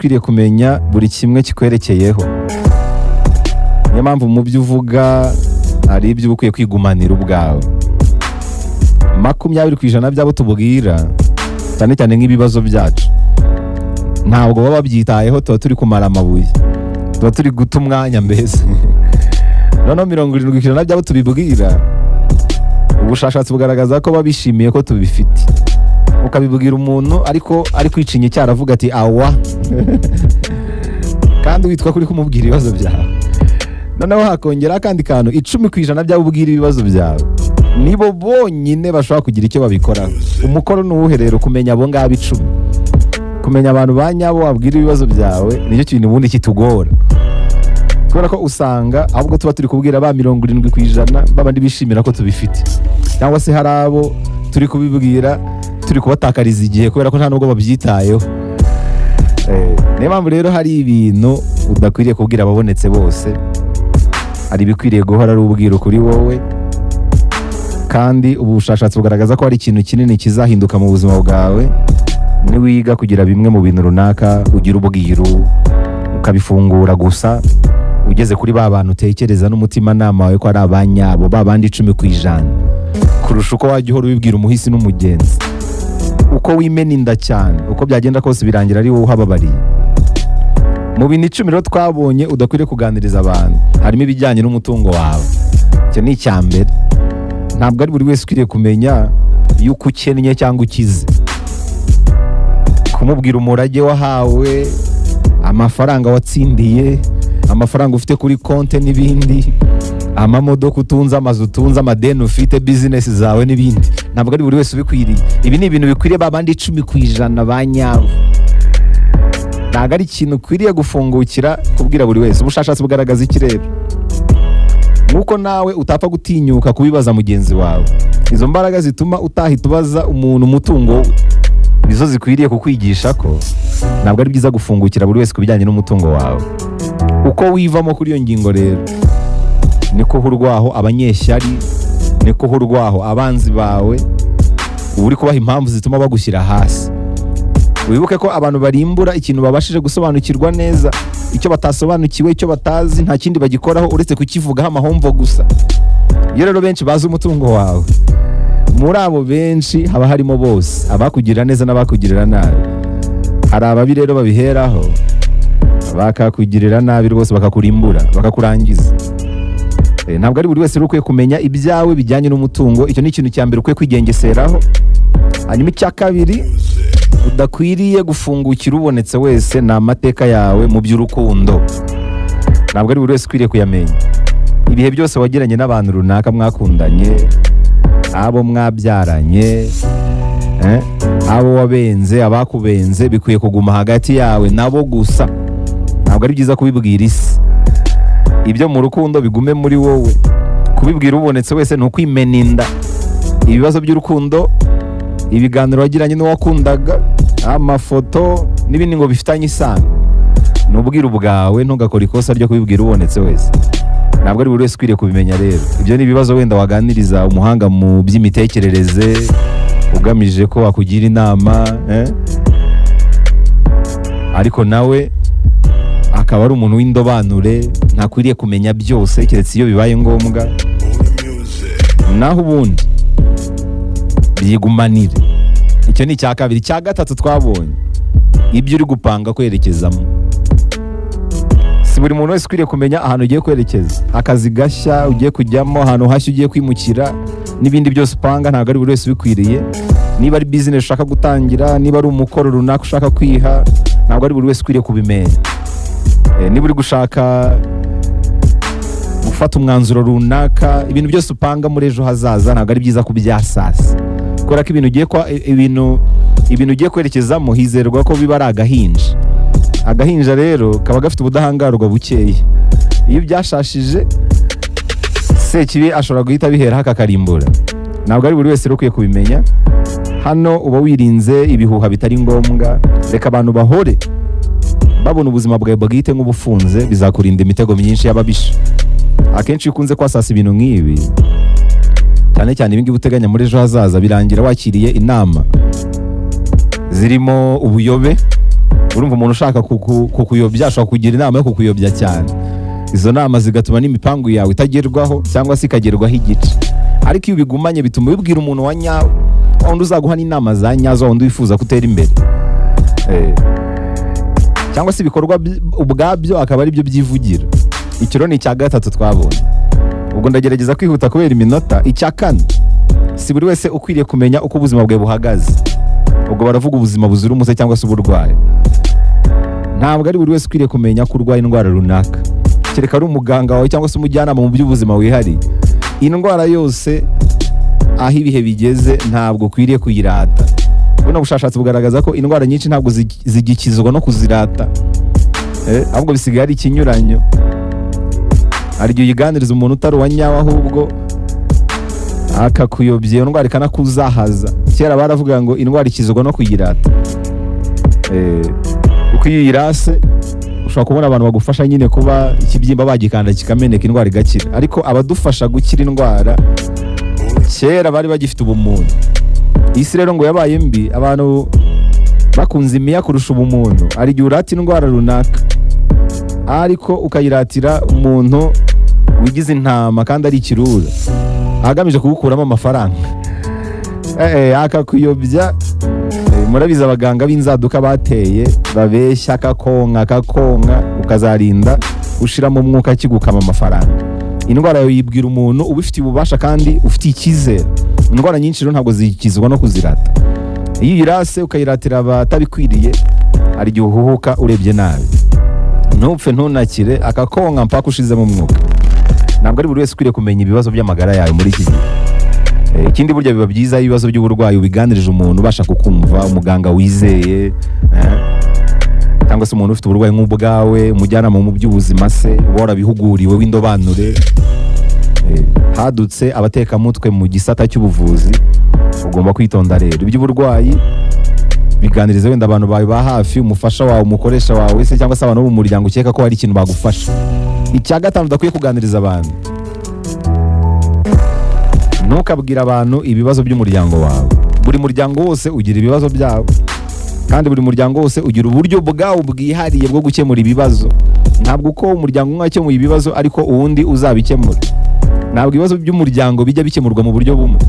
ukwiriye kumenya buri kimwe kikwerekeyeho. Niyo mpamvu mu byo uvuga hari ibyo uba ukwiye kwigumanira ubwawe. 20% by'abo tubwira cyane cyane nk'ibibazo byacu ntabwo baba babyitayeho, tuba turi kumara amabuye, tuba turi guta umwanya mbese. Noneho 70% by'abo tubibwira ubushakashatsi bugaragaza ko babishimiye ko tubifite. Ukabibwira umuntu ariko ari kwicinya cyaravuga ati awa kandi witwa kuri kumubwira ibibazo byawe. Noneho hakongera akandi kantu 10% by'abo ubwira ibibazo byawe nibo bonyine bashobora kugira icyo babikoraho. Umukoro ni uwuhereye kumenya abo ngabo 10, kumenya abantu banyabo wabwira ibibazo byawe nicyo kintu ubundi kitugora, kubera ko usanga ahubwo tuba turi kubwira ba 70% babandi bishimira ko tubifite, cyangwa se hari abo turi kubibwira turi kubatakariza igihe kubera ko nta nubwo babyitayeho. Niyo mpamvu rero hari ibintu udakwiriye kubwira ababonetse bose, hari ibikwiriye guhora ari ubwira kuri wowe, kandi ubushakashatsi bugaragaza ko hari ikintu kinini kizahinduka mu buzima bwawe niwiga kugira bimwe mu bintu runaka ugira ubwiru ukabifungura gusa ugeze kuri ba bantu utekereza n'umutima nama wawe ko ari abanyabo, ba bandi 10%, kurusha uko wajya uhora ubibwira umuhisi n'umugenzi. Uko wimena inda cyane uko byagenda kose birangira ari wowe uhababariye. Mu bintu 10 rero twabonye udakwiriye kuganiriza abantu harimo ibijyanye n'umutungo wawe. Icyo ni icyambere. Ntabwo ari buri wese ukwiriye kumenya yuko ukennye cyangwa ukize. Kumubwira umurage wahawe, amafaranga watsindiye, amafaranga ufite kuri konte n'ibindi, amamodoka utunze, amazu utunze, amadeni ufite, business zawe n'ibindi, ntabwo ari buri wese ubikwiriye. Ibi ni ibintu bikwiriye babandi 10% banyabo. Ntabwo ari ikintu ukwiriye gufungukira kubwira buri wese. Ubushakashatsi bugaragaza iki rero? Nuko nawe utapfa gutinyuka kubibaza mugenzi wawe. Izo mbaraga zituma utahita ubaza umuntu umutungo we, nizo zikwiriye kukwigisha ko ntabwo ari byiza gufungukira buri wese kubijyanye n'umutungo wawe. Uko wivamo kuri iyo ngingo rero niko hurwaho abanyeshyari, niko hurwaho abanzi bawe, uri kubaha impamvu zituma bagushyira hasi. Wibuke ko abantu barimbura ikintu babashije gusobanukirwa neza, icyo batasobanukiwe, icyo batazi nta kindi bagikoraho uretse kukivugaho amahomvo gusa. Iyo rero benshi bazi umutungo wawe, muri abo benshi haba harimo bose, abakugirira neza n'abakugirira nabi. Hari ababi rero babiheraho bakakugirira nabi rwose, bakakurimbura, bakakurangiza. Ntabwo ari buri wese ukwiye kumenya ibyawe bijyanye n'umutungo. Icyo ni ikintu cya mbere ukwiye kwigengeseraho. Hanyuma icya kabiri udakwiriye gufungukira ubonetse wese ni amateka yawe mu by'urukundo. Ntabwo ari buri wese ukwiriye kuyamenya. Ibihe byose wagiranye n'abantu runaka mwakundanye, abo mwabyaranye, abo wabenze, abakubenze, bikwiye kuguma hagati yawe nabo gusa. Ntabwo ari byiza kubibwira isi. Ibyo mu rukundo bigume muri wowe. Kubibwira ubonetse wese ni ukwimena inda. Ibibazo by'urukundo, ibiganiro wagiranye n'uwakundaga, amafoto n'ibindi ngo bifitanye isano, n'ubwira ubwawe, ntugakora ikosa ryo kubibwira ubonetse wese. Ntabwo ari buri wese ukwiriye kubimenya rero. Ibyo ni ibibazo wenda waganiriza umuhanga mu by'imitekerereze ugamije ko wakugira inama, ariko nawe akaba ari umuntu w'indobanure, ntakwiriye kumenya byose keretse iyo bibaye ngombwa. Naho ubundi byigumanire. Icyo ni icya kabiri. Icya gatatu twabonye ibyo uri gupanga kwerekezamo. Si buri muntu wese ukwiriye kumenya ahantu ugiye kwerekeza, akazi gashya ugiye kujyamo, ahantu hashya ugiye kwimukira, n'ibindi byose upanga. Ntabwo ari buri wese ubikwiriye. Niba ari business ushaka gutangira, niba ari umukoro runaka ushaka kwiha, ntabwo ari buri wese ukwiriye kubimenya. Niba uri gushaka gufata umwanzuro runaka, ibintu byose upanga muri ejo hazaza, ntabwo ari byiza kubyasasa, kubera ko ibintu ugiye kwerekezamo hizerwa ko biba ari agahinja. Agahinja rero kaba gafite ubudahangarwa bukeya. Iyo byashashije sekibi ashobora guhita biheraho akakarimbura. Ntabwo ari buri wese ukwiye kubimenya. Hano uba wirinze ibihuha bitari ngombwa. Reka abantu bahore babona ubuzima bwawe bwite nk'ubufunze, bizakurinda imitego myinshi y'ababisha. Akenshi ukunze kwasasa ibintu nk'ibi, cyane cyane ibingibi uteganya muri ejo hazaza, birangira wakiriye inama zirimo ubuyobe, urumva umuntu ushaka kukuyobya ashobora kugira inama yo kukuyobya cyane. Izo nama zigatuma n'imipangu yawe itagerwaho cyangwa se ikagerwaho igice. Ariko iyo ubigumanye bituma ubibwira umuntu wa nyawe, wundi uzaguha n'inama za nyazo, wundi wifuza gutera imbere. Cyangwa se ibikorwa ubwabyo akaba ari byo byivugira. Icyo ni icya gatatu twabonye. Ubwo ndagerageza kwihuta kubera iminota. Icya kane, si buri wese ukwiriye kumenya uko ubuzima bwe buhagaze. Ubwo baravuga ubuzima buzira umuze cyangwa se uburwayi. Ntabwo ari buri wese ukwiriye kumenya ko urwaye indwara runaka, kereka ari umuganga wawe cyangwa se umujyanama mu by'ubuzima wihariye. Indwara yose aho ibihe bigeze ntabwo ukwiriye kuyirata. Buno bushakashatsi bugaragaza ko indwara nyinshi ntabwo zigikizwa no kuzirata, ahubwo bisigaye ari ikinyuranyo. Hari igihe uyiganiriza umuntu utari uwa nyawe, ahubwo akakuyobya iyo ndwara ikanakuzahaza. Kera baravuga ngo indwara ikizwa no kuyirata. Uko iyo uyirase ushobora kubona abantu bagufasha nyine kuba ikibyimba bagikanda kikameneka indwara igakira. Ariko abadufasha gukira indwara kera bari bagifite ubumuntu. Isi rero ngo yabaye mbi, abantu bakunze imiya kurusha ubumuntu. Hari igihe urata indwara runaka ariko ukayiratira umuntu wigize intama kandi ari ikirura, agamije kugukuramo amafaranga. Akakuyobya. Murabizi abaganga b'inzaduka bateye babeshya, akakonka ukazarinda ushiramo umwuka kigukama amafaranga. Indwara yawe yibwira umuntu ubifitiye ububasha kandi ufitiye icyizere. Indwara nyinshi rero ntabwo zikizwa no kuzirata. Iyo uyirase ukayiratira abatabikwiriye, hari igihe uhuhuka urebye nabi. Ntupfe ntunakire, akakonka mpaka ushizemo umwuka. Ntabwo ari buri wese ukwiriye kumenya ibibazo by'amagara yawe muri iki gihe. Ikindi burya biba byiza ibibazo by'uburwayi ubiganirije umuntu ubasha kukumva, umuganga wizeye, cyangwa se umuntu ufite uburwayi nk'ubwawe, umujyanama mu by'ubuzima se warabihuguriwe w'indobanure. Hadutse abatekamutwe mu gisata cy'ubuvuzi, ugomba kwitonda rero. Iby'uburwayi biganiriza wenda abantu bawe ba hafi, umufasha wawe, umukoresha wawe se cyangwa se abantu bo mu muryango ukeka ko hari ikintu bagufasha. Icya gatanu udakwiye kuganiriza abantu, ntukabwira abantu ibibazo by'umuryango wawe. Buri muryango wose ugira ibibazo byawo, kandi buri muryango wose ugira uburyo bwawo bwihariye bwo gukemura ibibazo. Ntabwo uko umuryango umwe wakemuye ibibazo ariko uwundi uzabikemura. Ntabwo ibibazo by'umuryango bijya bikemurwa mu buryo bumwe.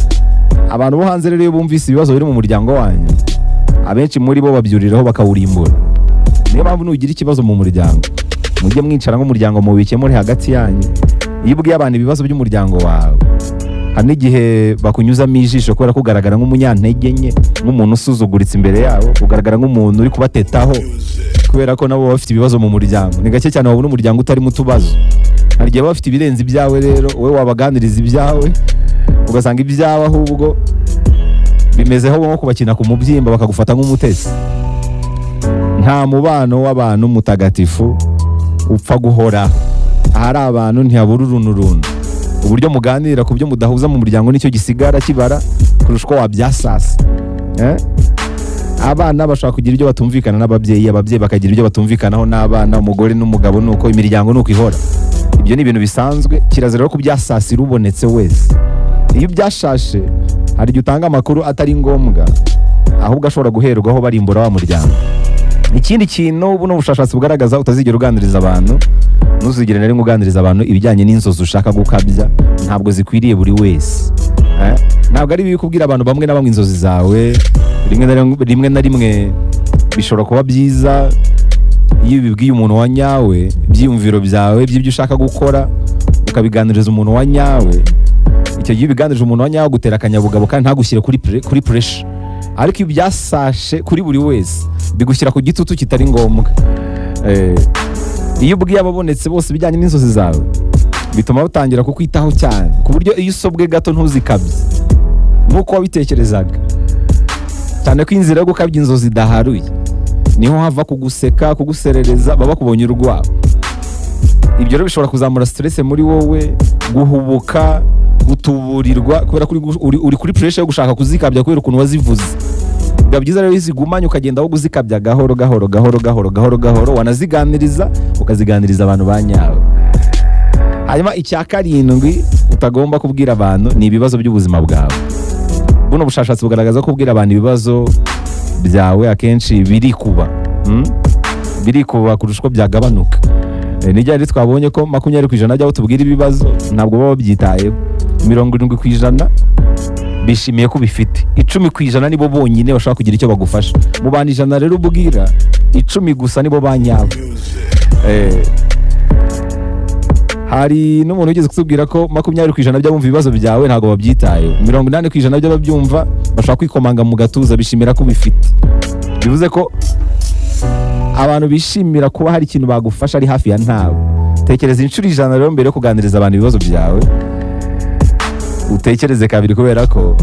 Abantu bo hanze rero iyo bumvise ibibazo biri mu muryango wanyu, abenshi muri bo babyuriraho bakawurimbura. Niyo mpamvu nugira ikibazo mu muryango, mujye mwicara nk'umuryango mubikemure hagati yanyu. Iyo ubwiye abantu ibibazo by'umuryango wawe, hari n'igihe bakunyuzamo ijisho kubera kugaragara nk'umunyantege nke, nk'umuntu usuzuguritse imbere yabo, ugaragara nk'umuntu uri kubatetaho kubera ko nabo bafite ibibazo mu muryango. Ni gake cyane wabona umuryango utarimo utubazo. Hari igihe bafite ibirenze ibyawe, rero wowe wabaganiriza ibyawe ugasanga ibyawe ahubwo bimezeho nko kubakina ku mubyimba bakagufata nk'umutesi. Nta mubano w'abantu mutagatifu upfa guhora. Ahari abantu ntihabura urunturuntu. Uburyo muganira ku byo mudahuza mu muryango nicyo gisigara kibara kurusha uko wabyasasa. Abana bashaka kugira ibyo batumvikana n'ababyeyi, ababyeyi bakagira ibyo batumvikanaho n'abana, umugore n'umugabo, nuko imiryango nuko ihora. Ibyo ni ibintu bisanzwe, kirazira ko byasasira ubonetse wese. Iyo byashashe hari igihe utanga amakuru atari ngombwa, ahubwo ashobora guherwaho barimbura wa muryango. Ikindi kintu buno bushakashatsi bugaragaza, utazigera uganiriza abantu, ntuzigere na rimwe uganiriza abantu ibijyanye n'inzozi ushaka gukabya. Ntabwo zikwiriye buri wese. Ntabwo ari bibi kubwira abantu bamwe na bamwe inzozi zawe. Rimwe na rimwe bishobora kuba byiza iyo ubibwiye umuntu wa nyawe, ibyiyumviro byawe by'ibyo ushaka gukora ukabiganiriza umuntu wa nyawe. Icyo gihe ubiganirije umuntu wa nyawe gutera akanyabugabo kandi ntagushyire kuri pressure. Ariko iyo byasashe kuri buri wese bigushyira ku gitutu kitari ngombwa. Iyo ubwiye ababonetse bose ibijyanye n'inzozi zawe, bituma batangira kukwitaho cyane, ku buryo iyo usobwe gato ntuzikabye nk'uko wabitekerezaga. Cyane ko inzira yo gukabya inzozi idaharuye, niho hava kuguseka, kuguserereza, baba bakubonye urwabo. Ibyo rero bishobora kuzamura stress muri wowe, guhubuka, gutuburirwa kubera ko uri kuri pressure yo gushaka kuzikabya kubera ukuntu wazivuze. Biba byiza rero izigumanye ukagenda aho kuzikabya gahoro gahoro, wanaziganiriza ukaziganiriza abantu banyawe. Hanyuma icya karindwi utagomba kubwira abantu ni ibibazo by'ubuzima bwawe. Buno bushakashatsi bugaragaza ko kubwira abantu ibibazo byawe akenshi biri kuba. birikuba kurusha uko byagabanuka. Nijyari twabonye ko 20% by'abo tubwira ibibazo ntabwo baba babyitayeho. 70% bishimiye ko bifite. 10% nibo bonyine bashaka kugira icyo bagufasha. Mu bantu 100 rero ubwira 10 gusa nibo banyabo. Hari n'umuntu ugeze kutubwira ko 20% by'abumva ibibazo byawe ntabwo babyitayeho. 80% by'ababyumva bashaka kwikomanga mu gatuza bishimira ko bifite. Bivuze ko abantu bishimira kuba hari ikintu bagufasha ari hafi ya ntawe. Tekereza inshuro 100 rero mbere yo kuganiriza abantu ibibazo byawe. Utekereze kabiri kubera ko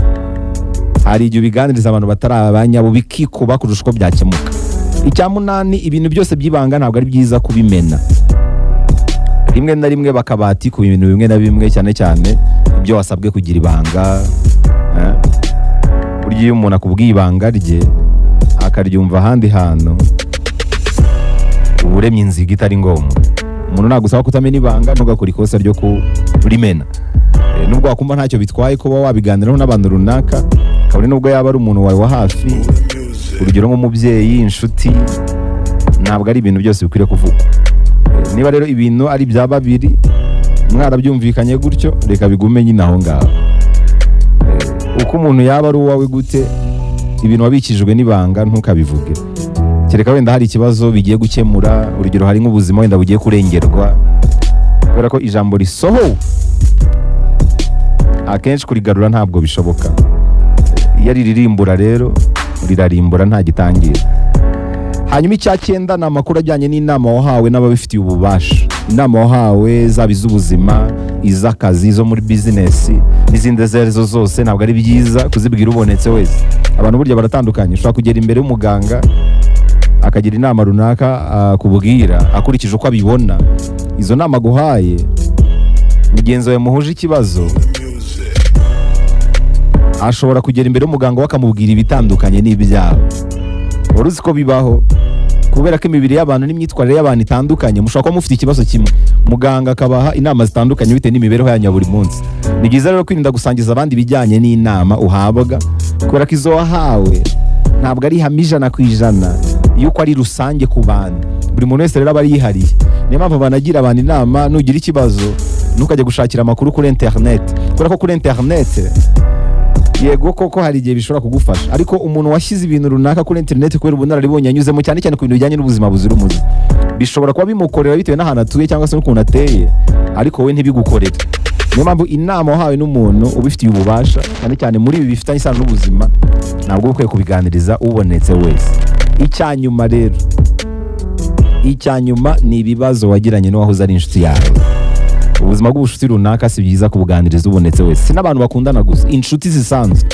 hari igihe ubiganiriza abantu batari abanyabo bikikuba kurusha uko byakemuka. Icya munani, ibintu byose byibanga ntabwo ari byiza kubimena. Rimwe na rimwe bakabati ku bintu bimwe na bimwe, cyane cyane ibyo wasabwe kugira ibanga. Burya iyo umuntu akubwiye ibanga rye akaryumva ahandi hantu, uburemye inziga itari ngombwa. Umuntu nagusaba kutamena ibanga ntugakora ikosa ryo kurimena. Nubwo wakumva ntacyo bitwaye kuba wabiganiraho n'abantu runaka, kabone nubwo yaba ari umuntu wawe wa hafi, urugero nk'umubyeyi, inshuti, ntabwo ari ibintu byose bikwiriye kuvugwa. Niba rero ibintu ari bya babiri mwarabyumvikanye gutyo, reka bigume nyine aho ngaho. Uko umuntu yaba ari uwawe gute, ibintu wabikijwe n'ibanga ntukabivuge. Kereka wenda hari ikibazo bigiye gukemura, urugero hari nk'ubuzima wenda bugiye kurengerwa, kubera ko ijambo risohowe akenshi kurigarura ntabwo bishoboka. Iyo riririmbura rero rirarimbura nta gitangira. Hanyuma icya 9 ni amakuru ajyanye n'inama wahawe n'ababifitiye ububasha. Inama wahawe zaba iz'ubuzima, iz'akazi, zo muri business n'izindi zerezo zose ntabwo ari byiza kuzibwira ubonetse wese. Abantu burya baratandukanye. Ushobora kugera imbere y'umuganga akagira inama runaka kubwira akurikije uko abibona. Izo nama guhaye mugenzi wawe muhuje ikibazo ashobora kugera imbere y'umuganga wakamubwira ibitandukanye n'ibyawe. Uruzi ko bibaho kubera ko imibiri y'abantu n'imyitwarire y'abantu itandukanye. Mushobora kuba mufite ikibazo kimwe, muganga akabaha inama zitandukanye bitewe n'imibereho yanyu ya buri munsi. Ni byiza rero kwirinda gusangiza abandi ibijyanye n'inama uhabwa, kubera ko izo wahawe ntabwo ari ihame 100% yuko ari rusange ku bantu. Buri muntu wese rero aba yihariye. Niyo mpamvu banagira abantu inama, nugira ikibazo ntukajya gushakira amakuru kuri internet, kubera ko kuri internet yego koko hari igihe bishobora kugufasha, ariko umuntu washyize ibintu runaka kuri internet kubera ubunararibonye yanyuzemo, cyane cyane ku bintu bijyanye n'ubuzima buzira umuze, bishobora kuba bimukorera bitewe n'ahantu atuye cyangwa se n'ukuntu ateye, ariko we ntibigukorere. Niyo mpamvu inama wahawe n'umuntu ubifitiye ububasha, cyane cyane muri ibi bifitanye isano n'ubuzima, ntabwo ukwiye kubiganiriza ubonetse wese. Icyanyuma rero, icyanyuma ni ibibazo wagiranye n'uwahoze ari inshuti yawe. Ubuzima bw'ubushuti runaka si byiza kubuganiriza ubonetse wese. Si n'abantu bakundana gusa, inshuti zisanzwe.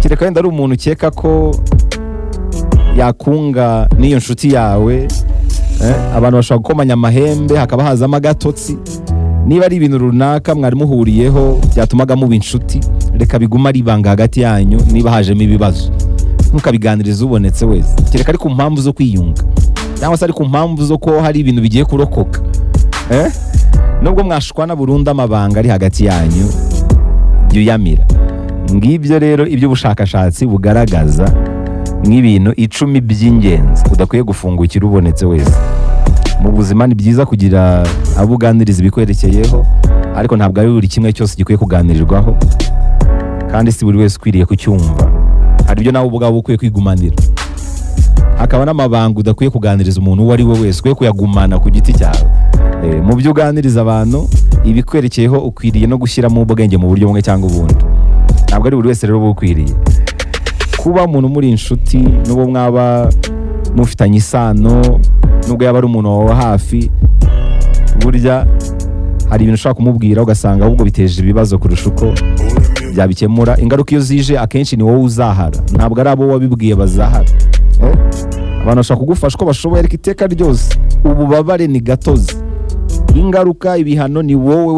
Kereka wenda ari umuntu ukeka ko yakunga n'iyo nshuti yawe, abantu bashobora gukomanya amahembe hakaba hazamo agatotsi. Niba ari ibintu runaka mwari muhuriyeho byatumaga muba inshuti, reka biguma ari ibanga hagati yanyu. Niba hajemo ibibazo ntukabiganiriza ubonetse wese, kereka ari ku mpamvu zo kwiyunga cyangwa se ari ku mpamvu zo ko hari ibintu bigiye kurokoka. Nubwo mwashwana burundu amabanga ari hagati yanyu, byuyamira. Ngibyo rero ibyo ubushakashatsi bugaragaza nk'ibintu 10 by'ingenzi udakwiye gufungukira ubonetse wese. Mu buzima ni byiza kugira abo uganiriza ibikwerekeyeho, ariko ntabwo ari buri kimwe cyose gikwiye kuganirirwaho, kandi si buri wese ukwiriye kucyumva. Hari ibyo nawe ubwawe ukwiye kwigumanira. Hakaba n'amabanga udakwiye kuganiriza umuntu uwo ari we wese, ukwiye kuyagumana ku giti cyawe. Mu byo uganiriza abantu ibikwerekeyeho ukwiriye no gushyiramo ubwenge mu buryo bumwe cyangwa ubundi. Ntabwo ari buri wese rero ukwiriye kuba umuntu muri inshuti, n'uwo mwaba mufitanye isano, nubwo yaba ari umuntu wawe hafi. Burya hari ibintu ushobora kumubwira ugasanga ahubwo biteje ibibazo kurusha uko byabikemura. Ingaruka iyo zije akenshi ni wowe uzahara, ntabwo ari abo wabibwiye bazahara. Abantu bashaka kugufasha uko bashoboye, ariko iteka ryose ububabare ni gatozi. Ingaruka, ibihano ni wowe